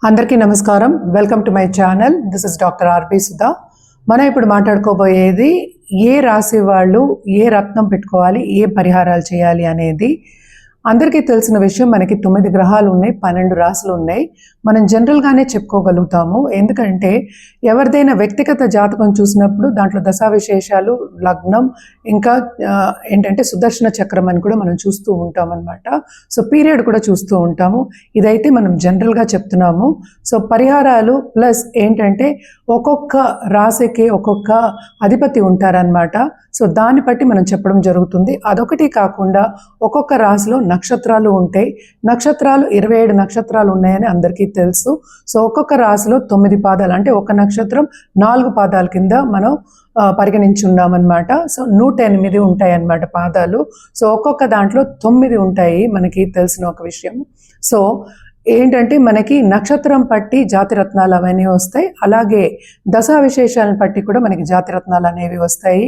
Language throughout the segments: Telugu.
అందరికీ నమస్కారం. Welcome to my channel. This is doctor RP Sudha. మనం ఇప్పుడు మాట్లాడుకోబోయేది ఏ రాశి వాళ్ళు ఏ రత్నం పెట్టుకోవాలి, ఏ పరిహారాలు చేయాలి అనేది. అందరికీ తెలిసిన విషయం, మనకి 9 గ్రహాలు ఉన్నాయి, 12 రాశులు ఉన్నాయి. మనం జనరల్గానే చెప్పుకోగలుగుతాము. ఎందుకంటే ఎవరిదైనా వ్యక్తిగత జాతకం చూసినప్పుడు దాంట్లో దశావిశేషాలు, లగ్నం, ఇంకా ఏంటంటే సుదర్శన చక్రం అని కూడా మనం చూస్తూ ఉంటాం అనమాట. సో పీరియడ్ కూడా చూస్తూ ఉంటాము. ఇదైతే మనం జనరల్గా చెప్తున్నాము. సో పరిహారాలు ప్లస్ ఏంటంటే ఒక్కొక్క రాశికి ఒక్కొక్క అధిపతి ఉంటారనమాట. సో దాన్ని బట్టి మనం చెప్పడం జరుగుతుంది. అదొకటి కాకుండా ఒక్కొక్క రాశిలో నక్షత్రాలు ఉంటాయి. నక్షత్రాలు 27 నక్షత్రాలు ఉన్నాయని అందరికీ తెలుసు. సో ఒక్కొక్క రాశిలో 9 పాదాలు, అంటే ఒక నక్షత్రం 4 పాదాల కింద మనం పరిగణించున్నామన్నమాట. సో 108 ఉంటాయి అన్నమాట పాదాలు. సో ఒక్కొక్క దాంట్లో 9 ఉంటాయి, మనకి తెలిసిన ఒక విషయం. సో ఏంటంటే మనకి నక్షత్రం పట్టి జాతిరత్నాలు అవన్నీ వస్తాయి. అలాగే దశా విశేషాలను పట్టి కూడా మనకి జాతిరత్నాలు అనేవి వస్తాయి.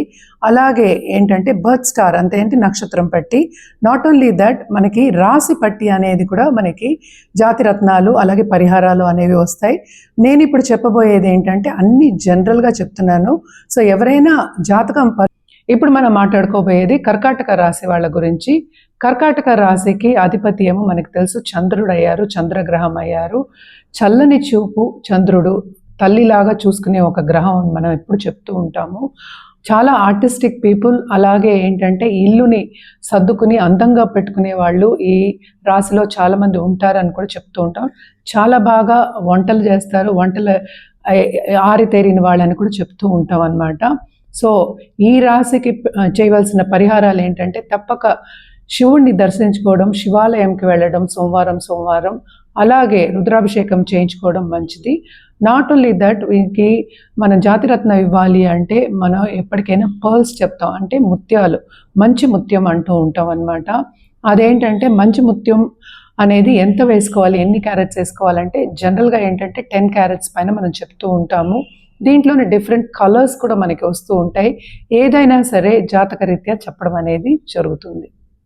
అలాగే ఏంటంటే బర్త్ స్టార్ అంతే, ఏంటి నక్షత్రం పట్టి. నాట్ ఓన్లీ దట్, మనకి రాశి పట్టి అనేది కూడా మనకి జాతిరత్నాలు అలాగే పరిహారాలు అనేవి వస్తాయి. నేను ఇప్పుడు చెప్పబోయేది ఏంటంటే అన్ని జనరల్గా చెప్తున్నాను. సో ఎవరైనా జాతకం ఇప్పుడు మనం మాట్లాడుకోబోయేది కర్కాటక రాశి వాళ్ళ గురించి. కర్కాటక రాశికి అధిపతి ఏమో మనకు తెలుసు, చంద్రుడు అయ్యారు, చంద్రగ్రహం అయ్యారు. చల్లని చూపు చంద్రుడు, తల్లిలాగా చూసుకునే ఒక గ్రహం అని మనం ఎప్పుడు చెప్తూ ఉంటాము. చాలా ఆర్టిస్టిక్ పీపుల్, అలాగే ఏంటంటే ఇల్లుని సర్దుకుని అందంగా పెట్టుకునే వాళ్ళు ఈ రాశిలో చాలామంది ఉంటారని కూడా చెప్తూ ఉంటాం. చాలా బాగా వంటలు చేస్తారు, వంటలు ఆరితేరిన వాళ్ళని కూడా చెప్తూ ఉంటాం అన్నమాట. సో ఈ రాశికి చేయవలసిన పరిహారాలు ఏంటంటే తప్పక శివుణ్ణి దర్శించుకోవడం, శివాలయంకి వెళ్ళడం సోమవారం, అలాగే రుద్రాభిషేకం చేయించుకోవడం మంచిది. నాట్ ఓన్లీ దట్, వీరికి మనం జాతిరత్నం ఇవ్వాలి అంటే మనం ఎప్పటికైనా పర్ల్స్ చెప్తాం, అంటే ముత్యాలు, మంచి ముత్యం అంటూ ఉంటాం అన్నమాట. అదేంటంటే మంచి ముత్యం అనేది ఎంత వేసుకోవాలి, ఎన్ని క్యారెట్స్ వేసుకోవాలంటే జనరల్గా ఏంటంటే 10 క్యారెట్స్ పైన మనం చెప్తూ ఉంటాము. దీంట్లోనే డిఫరెంట్ కలర్స్ కూడా మనకి వస్తూ ఉంటాయి. ఏదైనా సరే జాతకరీత్యా చెప్పడం అనేది జరుగుతుంది.